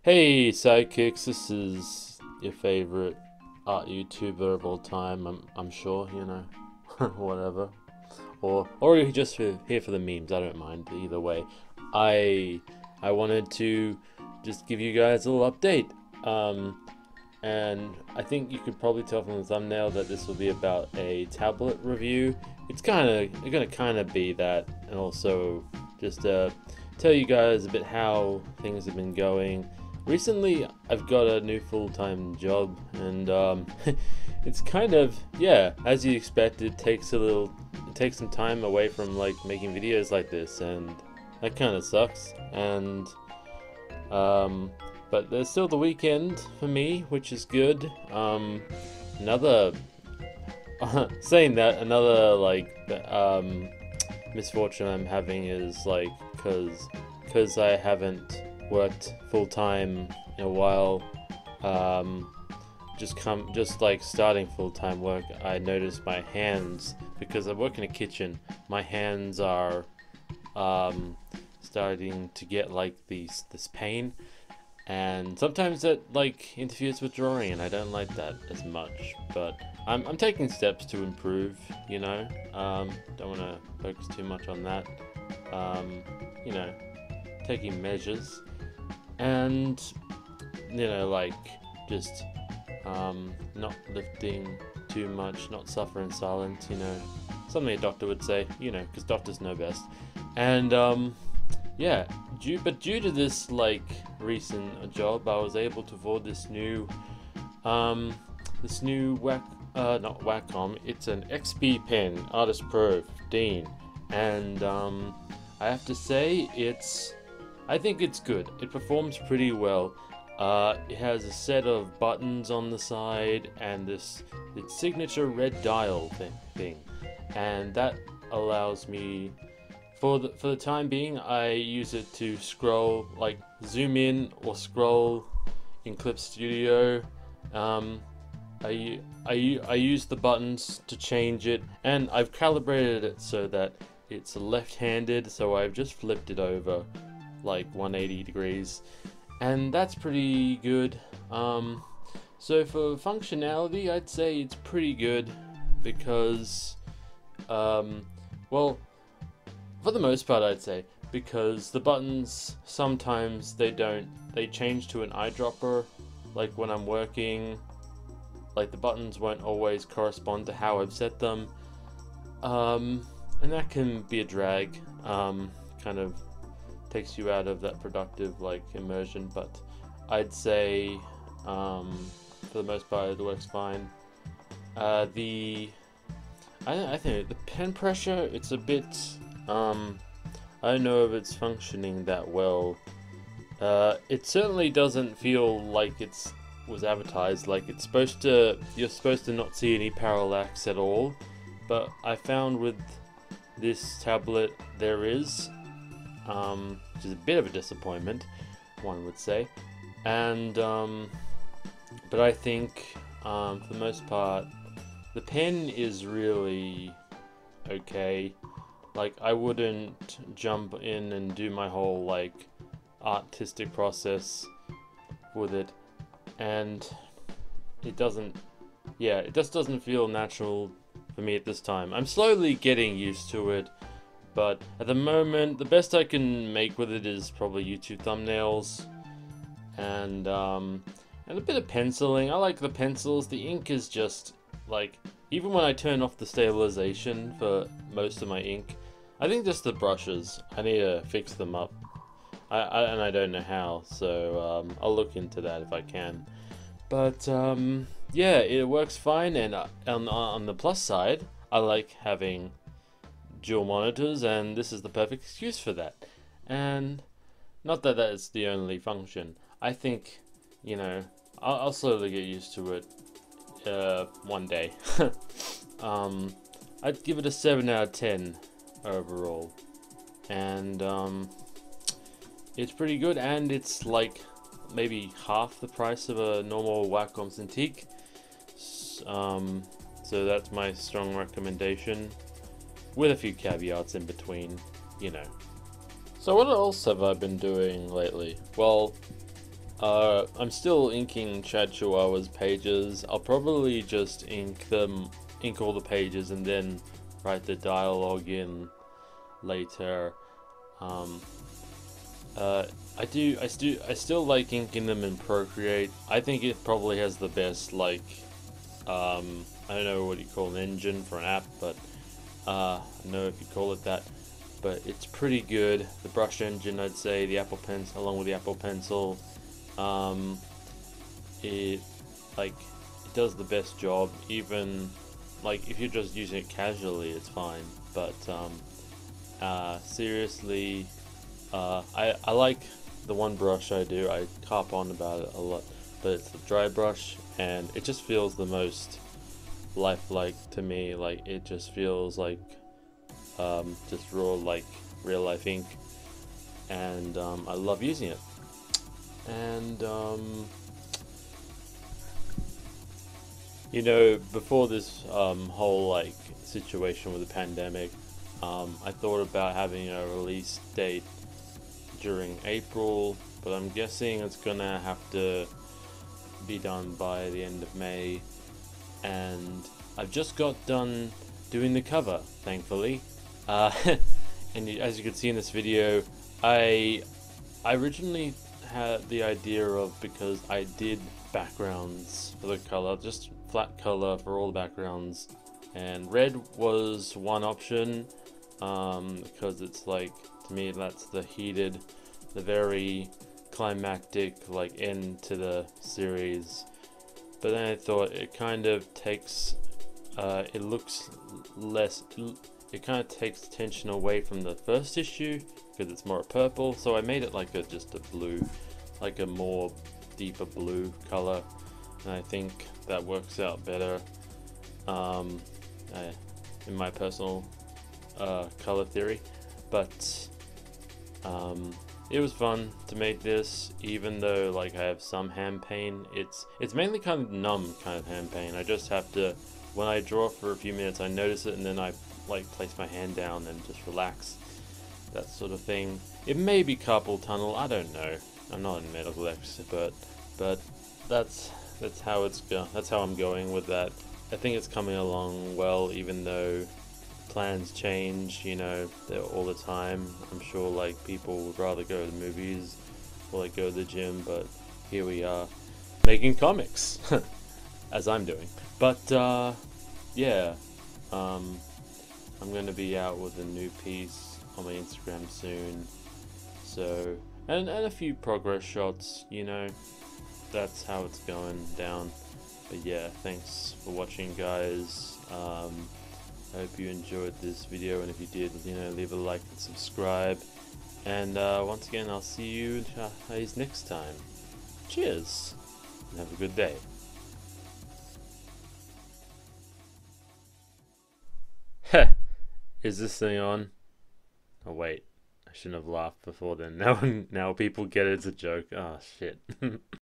Hey sidekicks, this is your favorite art YouTuber of all time. I'm sure, whatever. Or you're just here for the memes. I don't mind either way. I wanted to just give you guys a little update. And I think you could probably tell from the thumbnail that this will be about a tablet review. It's gonna kind of be that, and also just tell you guys a bit how things have been going. Recently, I've got a new full-time job, and it's kind of, yeah, as you expect, it takes some time away from like making videos like this, and that kind of sucks. And but there's still the weekend for me, which is good. Another saying that, another like misfortune I'm having is like because I haven't worked full time in a while. Just like starting full time work, I noticed my hands, because I work in a kitchen. My hands are starting to get like this pain, and sometimes that like interferes with drawing, and I don't like that as much. But I'm taking steps to improve. Don't want to focus too much on that. Taking measures. And like just not lifting too much, not suffer in silence, something a doctor would say, because doctors know best. And yeah, due to this like recent job, I was able to afford this new not Wacom, it's an XP pen, Artist Pro 15, and I have to say I think it's good. It performs pretty well. It has a set of buttons on the side and its signature red dial thing, and that allows me, for the time being, I use it to scroll, like zoom in or scroll in Clip Studio. I use the buttons to change it, and I've calibrated it so that it's left-handed, so I've just flipped it over like 180 degrees, and that's pretty good. So for functionality, I'd say it's pretty good, because well, for the most part, I'd say, because the buttons sometimes they change to an eyedropper, like when I'm working, like the buttons won't always correspond to how I've set them, and that can be a drag. Kind of takes you out of that productive like immersion, but I'd say for the most part it works fine. I think the pen pressure, it's a bit I don't know if it's functioning that well. It certainly doesn't feel like it was advertised, like you're supposed to not see any parallax at all, but I found with this tablet there is, which is a bit of a disappointment, one would say. And but I think for the most part the pen is really okay. Like, I wouldn't jump in and do my whole like artistic process with it, and it just doesn't feel natural for me at this time. I'm slowly getting used to it, but at the moment, the best I can make with it is probably YouTube thumbnails, and a bit of penciling. I like the pencils. The ink is just like, even when I turn off the stabilization for most of my ink, I think just the brushes, I need to fix them up. And I don't know how, so I'll look into that if I can. But yeah, it works fine, and on the plus side, I like having dual monitors, and this is the perfect excuse for that. And not that that's the only function. I think, I'll slowly get used to it one day. I'd give it a 7 out of 10 overall, and it's pretty good, and it's like maybe half the price of a normal Wacom Cintiq. So that's my strong recommendation, with a few caveats in between, So what else have I been doing lately? Well, I'm still inking Chad Chihuahua's pages. I'll probably just ink all the pages and then write the dialogue in later. I still like inking them in Procreate. I think it probably has the best, like, I don't know what you call an engine for an app, but I don't know if you call it that, but it's pretty good. The brush engine, I'd say, the Apple Pencil, along with the Apple Pencil, it does the best job. Even like if you're just using it casually, it's fine. But seriously, I like the one brush I do. I harp on about it a lot, but it's the dry brush, and it just feels the most lifelike to me. Like, it just feels like just raw, like real life ink, and I love using it. And you know, before this whole like situation with the pandemic, I thought about having a release date during April, but I'm guessing it's gonna have to be done by the end of May. And I've just got done doing the cover, thankfully. And as you can see in this video, I originally had the idea of, because I did backgrounds for the color, just flat color for all the backgrounds, and red was one option, because it's like, to me, that's the very climactic like end to the series. But then I thought it kind of takes it looks less, it kind of takes tension away from the first issue because it's more purple, so I made it like just a blue, like a more deeper blue color, and I think that works out better in my personal color theory. But it was fun to make this, even though like I have some hand pain. It's mainly kind of numb kind of hand pain. I just have to, when I draw for a few minutes, I notice it, and then I like place my hand down and just relax, that sort of thing. It may be carpal tunnel, I don't know. I'm not a medical expert, but that's how that's how I'm going with that. I think it's coming along well, even though plans change, you know, all the time. I'm sure like people would rather go to the movies or like go to the gym, but here we are making comics as I'm doing. But yeah, I'm going to be out with a new piece on my Instagram soon, so and a few progress shots, you know, that's how it's going down. But yeah, thanks for watching, guys. I hope you enjoyed this video, and if you did, you know, leave a like and subscribe. And once again, I'll see you guys next time. Cheers, and have a good day. Heh, is this thing on? Oh wait, I shouldn't have laughed before then. Now people get it's a joke. Oh shit.